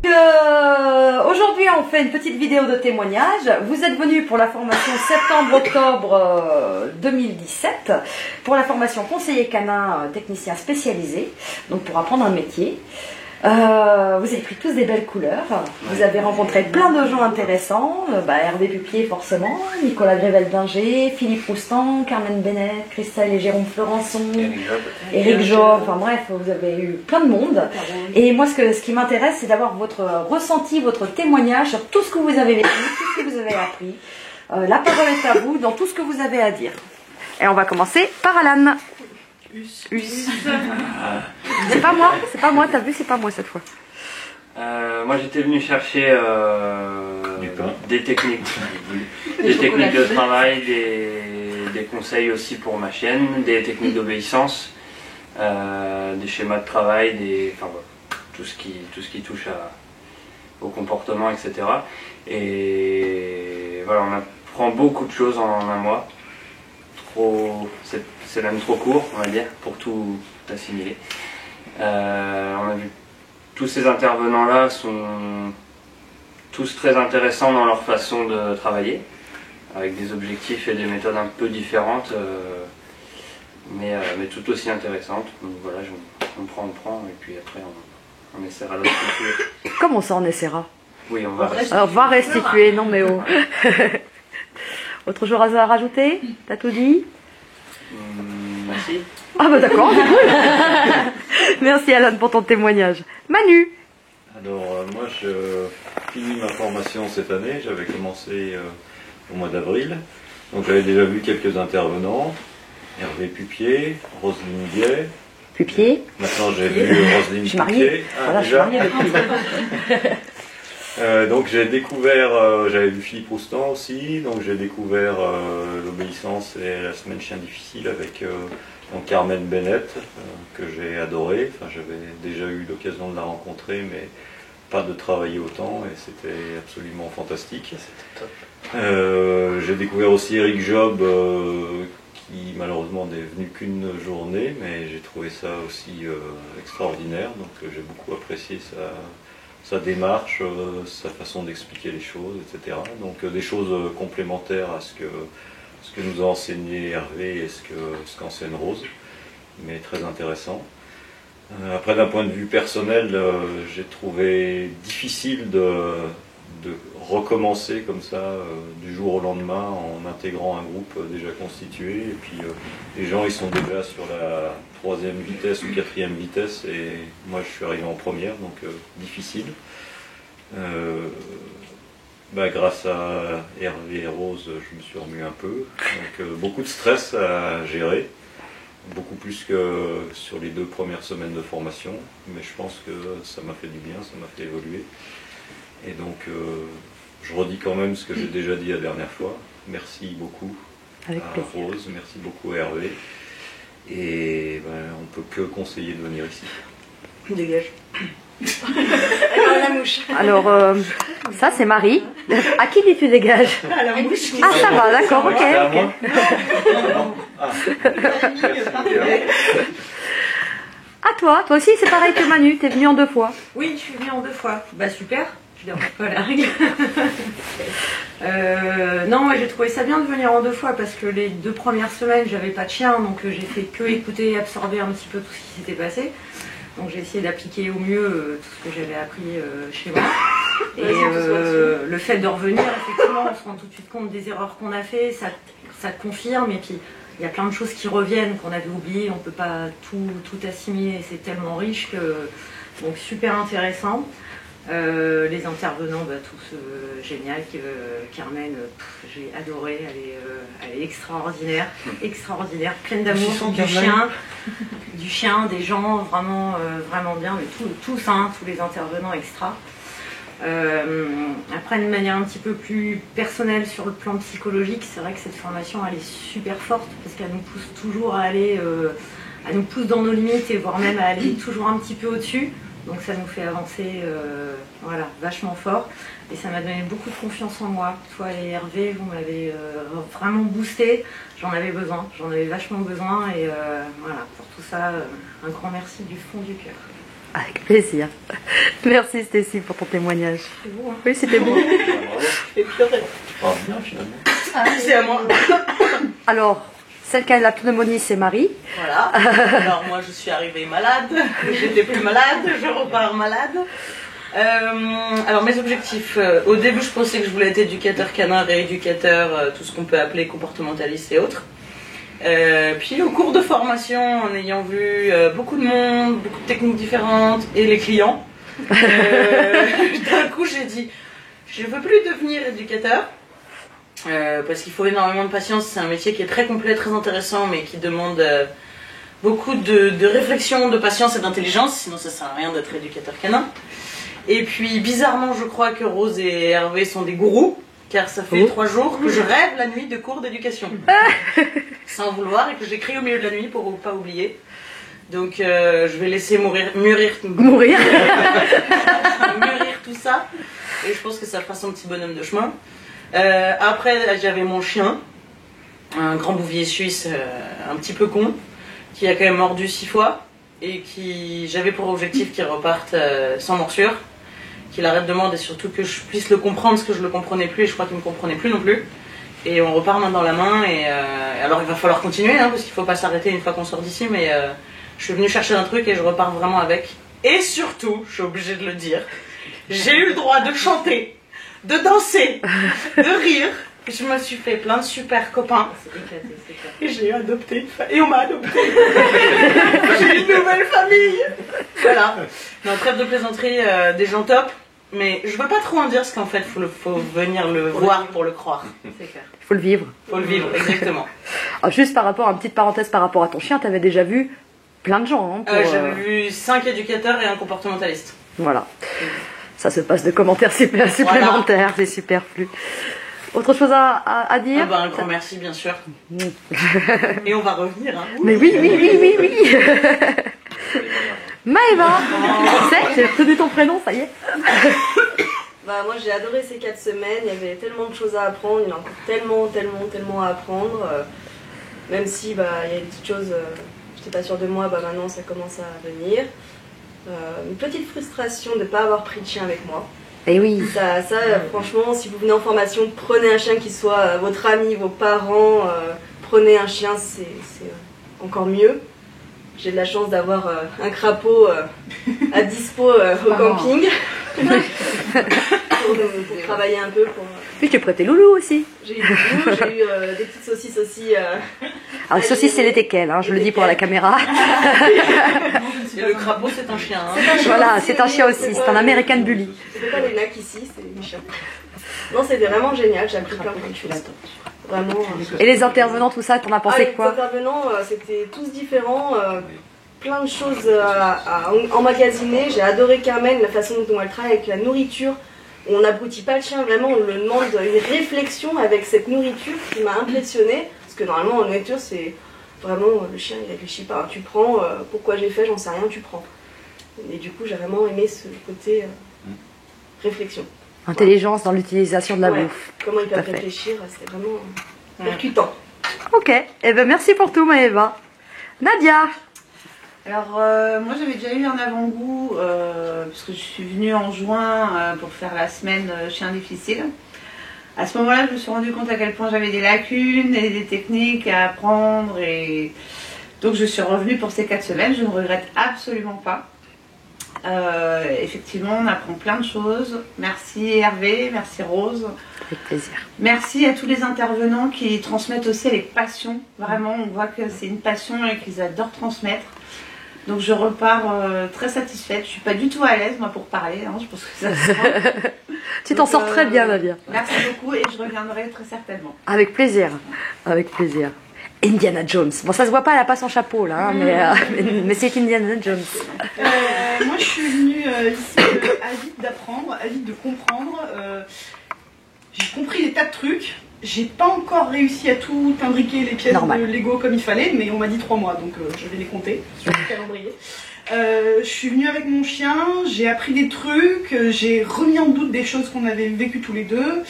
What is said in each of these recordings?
Aujourd'hui, on fait une petite vidéo de témoignage. Vous êtes venus pour la formation septembre-octobre 2017, pour la formation conseiller canin technicien spécialisé, donc pour apprendre un métier. Vous avez pris tous des belles couleurs, vous avez rencontré plein de gens intéressants, Hervé Pupier forcément, Nicolas Grével-Dinger, Philippe Roustan, Carmen Bennett, Christelle et Jérôme Florençon, Eric Job, enfin bref, vous avez eu plein de monde. Et moi ce qui m'intéresse, c'est d'avoir votre ressenti, votre témoignage sur tout ce que vous avez vécu, tout ce que vous avez appris. La parole est à vous dans tout ce que vous avez à dire. Et on va commencer par Alan. C'est pas moi, t'as vu, c'est pas moi cette fois. Moi j'étais venu chercher des techniques, de travail, des conseils aussi pour ma chienne, des techniques d'obéissance, des schémas de travail, tout ce qui touche au comportement, etc. Et voilà, on apprend beaucoup de choses en un mois. C'est même trop court, on va dire, pour tout assimiler. On a vu tous ces intervenants-là sont tous très intéressants dans leur façon de travailler, avec des objectifs et des méthodes un peu différentes, mais tout aussi intéressantes. Donc voilà, on prend, et puis après on essaiera de restituer. Comment ça on essaiera? Oui, on va restituer. Alors, on va restituer, non mais oh. Autre chose à rajouter? T'as tout dit? Merci. Ah bah d'accord, c'est cool. Merci Alan pour ton témoignage. Manu. Alors moi je finis ma formation cette année, j'avais commencé au mois d'avril, donc j'avais déjà vu quelques intervenants, Hervé Pupier, Roselyne Guay. Pupier. Maintenant j'ai vu Roselyne Pupier. Voilà, je suis mariée avec lui. Donc j'ai découvert, j'avais vu Philippe Roustan aussi, donc j'ai découvert l'obéissance et la semaine chien difficile avec donc Carmen Bennett, que j'ai adoré. Enfin, j'avais déjà eu l'occasion de la rencontrer, mais pas de travailler autant, et c'était absolument fantastique. C'était top. J'ai découvert aussi Eric Job, qui malheureusement n'est venu qu'une journée, mais j'ai trouvé ça aussi extraordinaire, donc j'ai beaucoup apprécié sa démarche, sa façon d'expliquer les choses, etc. Donc des choses complémentaires à ce que nous a enseigné Hervé et ce qu'enseigne Rose, mais très intéressant. Après, d'un point de vue personnel, j'ai trouvé difficile de recommencer comme ça du jour au lendemain en intégrant un groupe déjà constitué, et puis les gens ils sont déjà sur la 3e vitesse ou 4e vitesse, et moi je suis arrivé en première, donc difficile. Grâce à Hervé et Rose, je me suis remis un peu, donc beaucoup de stress à gérer, beaucoup plus que sur les 2 premières semaines de formation, mais je pense que ça m'a fait du bien, ça m'a fait évoluer. Et donc, je redis quand même ce que j'ai déjà dit la dernière fois. Merci beaucoup à Rose, merci beaucoup à Hervé. Et on ne peut que conseiller de venir ici. Dégage. La mouche. Alors, ça c'est Marie. À qui dis-tu dégage? À la mouche. Ah, ça va, d'accord, ok. À toi aussi c'est pareil que Manu, t'es venu en 2 fois. Oui, je suis venue en 2 fois. Bah super, je dérange pas la règle. Non, moi j'ai trouvé ça bien de venir en 2 fois parce que les 2 premières semaines j'avais pas de chien, donc j'ai fait que écouter et absorber un petit peu tout ce qui s'était passé. Donc j'ai essayé d'appliquer au mieux tout ce que j'avais appris chez moi. Et le fait de revenir, effectivement, on se rend tout de suite compte des erreurs qu'on a fait, ça confirme, et puis il y a plein de choses qui reviennent qu'on avait oubliées, on ne peut pas tout assimiler, c'est tellement riche que donc super intéressant. Les intervenants, tous génial. Carmen, j'ai adoré, elle est extraordinaire, pleine d'amour, du chien, des gens, vraiment bien, mais tous les intervenants extra. Après, de manière un petit peu plus personnelle sur le plan psychologique, c'est vrai que cette formation elle est super forte parce qu'elle nous pousse toujours à aller, elle nous pousse dans nos limites et voire même à aller toujours un petit peu au-dessus. Donc ça nous fait avancer vachement fort, et ça m'a donné beaucoup de confiance en moi. Toi et Hervé, vous m'avez vraiment boosté, j'en avais vachement besoin, et pour tout ça, un grand merci du fond du cœur. Avec plaisir. Merci Stécie pour ton témoignage. C'est beau, hein. Oui, c'était beau. Et pleurer. Ah, bien finalement. C'est à moi. Alors, celle qui a la pneumonie, c'est Marie. Voilà. Alors moi je suis arrivée malade, j'étais plus malade, je repars malade. Alors mes objectifs, au début je pensais que je voulais être éducateur canin, rééducateur, tout ce qu'on peut appeler comportementaliste et autres. Puis au cours de formation, en ayant vu beaucoup de monde, beaucoup de techniques différentes et les clients, d'un coup j'ai dit je veux plus devenir éducateur. Parce qu'il faut énormément de patience, c'est un métier qui est très complet, très intéressant, mais qui demande beaucoup de réflexion, de patience et d'intelligence, sinon ça sert à rien d'être éducateur canin. Et puis bizarrement, je crois que Rose et Hervé sont des gourous, car ça fait 3 jours que je rêve la nuit de cours d'éducation, sans vouloir, et que j'écris au milieu de la nuit pour ne pas oublier. Donc je vais laisser mûrir tout ça, et je pense que ça fera son petit bonhomme de chemin. Après, j'avais mon chien, un grand bouvier suisse, un petit peu con, qui a quand même mordu 6 fois et qui j'avais pour objectif qu'il reparte sans morsure, qu'il arrête de mordre et surtout que je puisse le comprendre parce que je le comprenais plus et je crois qu'il me comprenait plus non plus. Et on repart main dans la main et alors il va falloir continuer hein, parce qu'il faut pas s'arrêter une fois qu'on sort d'ici, mais je suis venue chercher un truc et je repars vraiment avec. Et surtout, je suis obligée de le dire, j'ai eu le droit de chanter, de danser, de rire. Je me suis fait plein de super copains. Et j'ai adopté et on m'a adopté. J'ai une nouvelle famille. Voilà. Non, trêve de plaisanterie, des gens top. Mais je veux pas trop en dire parce qu'en fait, faut venir le voir pour le croire. C'est clair. Il faut le vivre. Faut le vivre, exactement. Alors, juste par rapport à une petite parenthèse par rapport à ton chien, tu avais déjà vu plein de gens. Hein, J'avais vu 5 éducateurs et un comportementaliste. Voilà. Ça se passe de commentaires supplémentaires, voilà. C'est superflu. Autre chose à dire? Un grand merci, bien sûr. Et on va revenir. Hein. Mais oui. Maëva, j'ai retenu ton prénom, ça y est. Moi j'ai adoré ces 4 semaines, il y avait tellement de choses à apprendre, il y en a encore tellement à apprendre. Même si il y a des petites choses, j'étais pas sûre de moi, maintenant ça commence à venir. Une petite frustration de ne pas avoir pris de chien avec moi. Et oui. Ça, franchement, si vous venez en formation, prenez un chien qui soit votre ami, vos parents, prenez un chien, c'est encore mieux. J'ai de la chance d'avoir un crapaud à dispo au camping pour travailler un peu. Puis tu prêtais Loulou aussi. J'ai eu Loulou, j'ai eu des petites saucisses aussi. Alors les saucisses, c'est les teckels, hein, je le dis pour la caméra. Et le crapaud, c'est un chien. Hein. Voilà, c'est un chien aussi, c'est un American Bully. C'est pas des lacs ici, c'est des chiens. Non, c'était vraiment génial, j'ai appris plein de choses. Vraiment. Et les intervenants, tout ça, t'en as pensé quoi? Les intervenants, c'était tous différents, plein de choses à emmagasiner. J'ai adoré Carmen, la façon dont elle travaille avec la nourriture. On n'abrutit pas le chien, vraiment, on lui demande une réflexion avec cette nourriture qui m'a impressionnée. Parce que normalement, en nourriture, c'est vraiment, le chien, il réfléchit pas. Tu prends, pourquoi j'ai fait, j'en sais rien, tu prends. Et du coup, j'ai vraiment aimé ce côté réflexion. Intelligence dans l'utilisation de la bouffe. Comment ils peuvent réfléchir, c'était vraiment percutant. Ok, eh ben merci pour tout Maëva. Nadia. Alors moi j'avais déjà eu un avant-goût parce que je suis venue en juin pour faire la semaine chien difficile. À ce moment-là je me suis rendu compte à quel point j'avais des lacunes et des techniques à apprendre et donc je suis revenue pour ces 4 semaines, je ne regrette absolument pas. Effectivement on apprend plein de choses. Merci Hervé, merci Rose. Avec plaisir. Merci à tous les intervenants qui transmettent aussi avec passion. Vraiment on voit que c'est une passion et qu'ils adorent transmettre. Donc je repars très satisfaite. Je suis pas du tout à l'aise moi pour parler, hein. Je pense que ça se sent. Tu t'en sors très bien Nadia. Merci beaucoup et je reviendrai très certainement. Avec plaisir, avec plaisir. Indiana Jones. Bon, ça se voit pas, elle a pas son chapeau là, hein, mais c'est Indiana Jones. Moi, je suis venue ici avide d'apprendre, avide de comprendre. J'ai compris des tas de trucs. J'ai pas encore réussi à tout imbriquer les pièces de Lego comme il fallait, mais on m'a dit 3 mois, donc je vais les compter sur le calendrier. Je suis venue avec mon chien, j'ai appris des trucs, j'ai remis en doute des choses qu'on avait vécues tous les deux.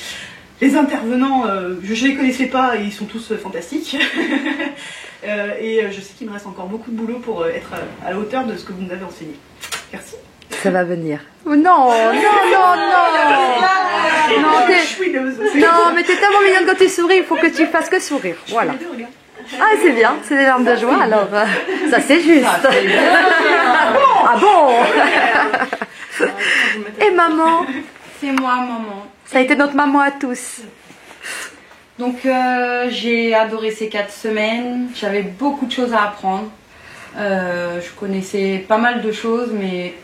Les intervenants, je les connaissais pas et ils sont tous fantastiques. Et je sais qu'il me reste encore beaucoup de boulot pour être à la hauteur de ce que vous nous avez enseigné. Merci. Ça va venir. Oh, non, non, non, non. Non, mais t'es tellement mignonne quand tu souris, il faut que tu fasses que sourire. Voilà. Ah, c'est bien, c'est des larmes de joie, alors ça c'est juste. Ah bon. Et maman? C'est moi, maman. Ça a été notre maman à tous. Donc j'ai adoré ces 4 semaines, j'avais beaucoup de choses à apprendre. Je connaissais pas mal de choses, mais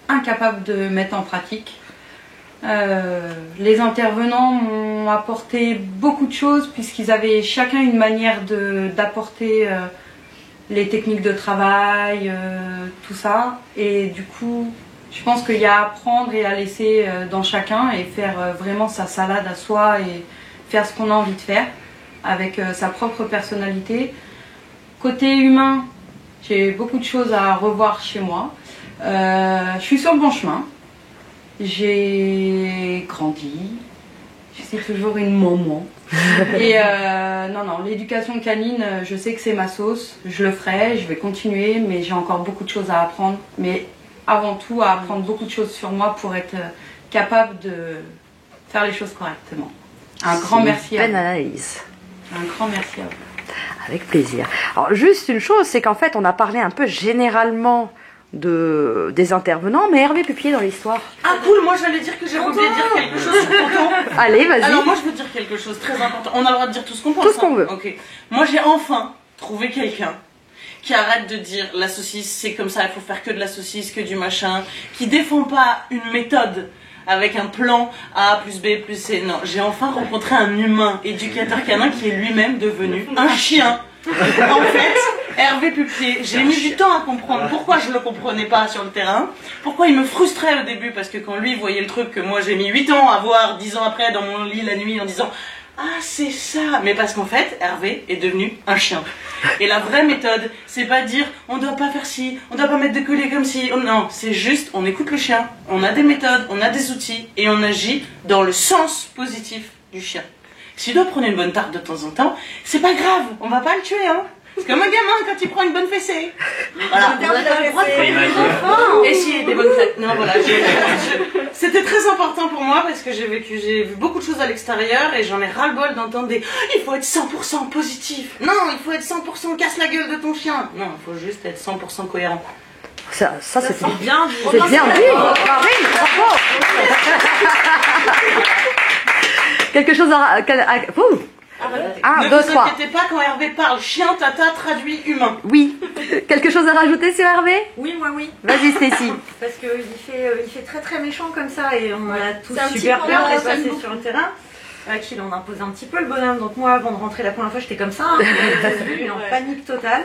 incapable de mettre en pratique. Les intervenants m'ont apporté beaucoup de choses puisqu'ils avaient chacun une manière d'apporter les techniques de travail, tout ça. Et du coup, je pense qu'il y a à apprendre et à laisser dans chacun et faire vraiment sa salade à soi et faire ce qu'on a envie de faire avec sa propre personnalité. Côté humain, j'ai beaucoup de choses à revoir chez moi. Je suis sur le bon chemin. J'ai grandi. Je suis toujours une maman. Et non, l'éducation canine, je sais que c'est ma sauce. Je le ferai, je vais continuer, mais j'ai encore beaucoup de choses à apprendre. Mais avant tout, à apprendre beaucoup de choses sur moi pour être capable de faire les choses correctement. Un grand merci à vous. Analyse. Un grand merci à vous. Avec plaisir. Alors, juste une chose, c'est qu'en fait, on a parlé un peu généralement des intervenants, mais Hervé Pupier dans l'histoire. Ah cool, moi j'allais dire que j'avais oublié de dire quelque chose, je suis content. Allez, vas-y. Alors moi je veux dire quelque chose très important. On a le droit de dire tout ce qu'on pense. Tout ce qu'on veut. Ok. Moi j'ai enfin trouvé quelqu'un qui arrête de dire la saucisse c'est comme ça, il faut faire que de la saucisse, que du machin, qui défend pas une méthode avec un plan A plus B plus C. Non, j'ai enfin rencontré un humain éducateur canin qui est lui-même devenu un chien. En fait, Hervé Pupier, j'ai mis du temps à comprendre pourquoi je le comprenais pas sur le terrain, pourquoi il me frustrait au début, parce que quand lui voyait le truc que moi j'ai mis 8 ans à voir, 10 ans après dans mon lit la nuit en disant « Ah c'est ça !» Mais parce qu'en fait, Hervé est devenu un chien. Et la vraie méthode, c'est pas dire « On doit pas faire ci, on doit pas mettre de collier comme ci. » Non, c'est juste, on écoute le chien, on a des méthodes, on a des outils, et on agit dans le sens positif du chien. S'il doit prendre une bonne tarte de temps en temps, c'est pas grave, on va pas le tuer, hein. C'est comme un gamin quand il prend une bonne fessée. Voilà. Et si des bonnes claques. Non, voilà. C'était très important pour moi parce que j'ai vu beaucoup de choses à l'extérieur et j'en ai ras-le-bol d'entendre des « Il faut être 100% positif. Non, il faut être 100% casse la gueule de ton chien. » Non, il faut juste être 100% cohérent. Ça c'est bien dit. C'est bien dit. Bravo. Quelque chose à ne vous inquiétez pas, quand Hervé parle chien, tata traduit humain. Oui. Quelque chose à rajouter sur Hervé? Oui, moi oui. Vas-y Stécie. Parce qu'il fait très très méchant comme ça et on a tous C'est super un petit peur peu de passer sur le terrain. Qu'il en impose un petit peu le bonhomme. Donc moi, avant de rentrer la première fois, j'étais comme ça, en panique totale.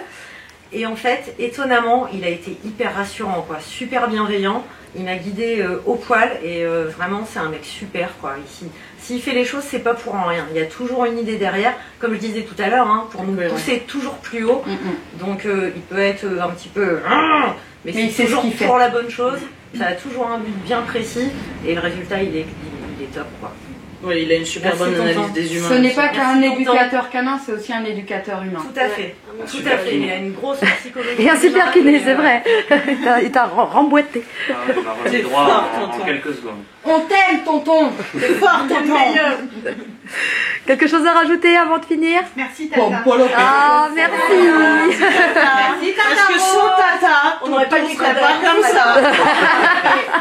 Et en fait, étonnamment, il a été hyper rassurant, quoi, super bienveillant. Il m'a guidée au poil et vraiment, c'est un mec super, quoi. S'il fait les choses, c'est pas pour rien. Il y a toujours une idée derrière, comme je disais tout à l'heure, hein, pour nous pousser toujours plus haut. Donc, il peut être un petit peu, mais c'est toujours pour la bonne chose. Ça a toujours un but bien précis et le résultat, il est top, quoi. Oui, il a une super bonne analyse des humains. Ce n'est pas qu'un éducateur canin, c'est aussi un éducateur humain. Tout à fait. Tout à fait. Il a une grosse psychologie. Et un super kiné, c'est vrai. Il t'a remboîté. Il m'a remis droit en quelques secondes. On t'aime, tonton. T'es fort, tonton. Quelque chose à rajouter avant de finir? Merci Tata. Ah, merci. Merci Tata. Parce que sans Tata, on n'aurait pas dit pas comme ça.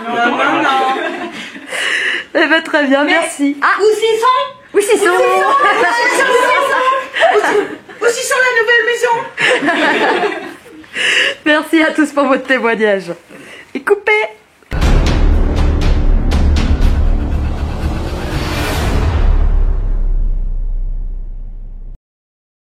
Non. Eh ben, très bien, merci. Ah, où s'ils sont? Oui, c'est ça. Où sont la nouvelle maison? Merci à tous pour votre témoignage. Et coupez.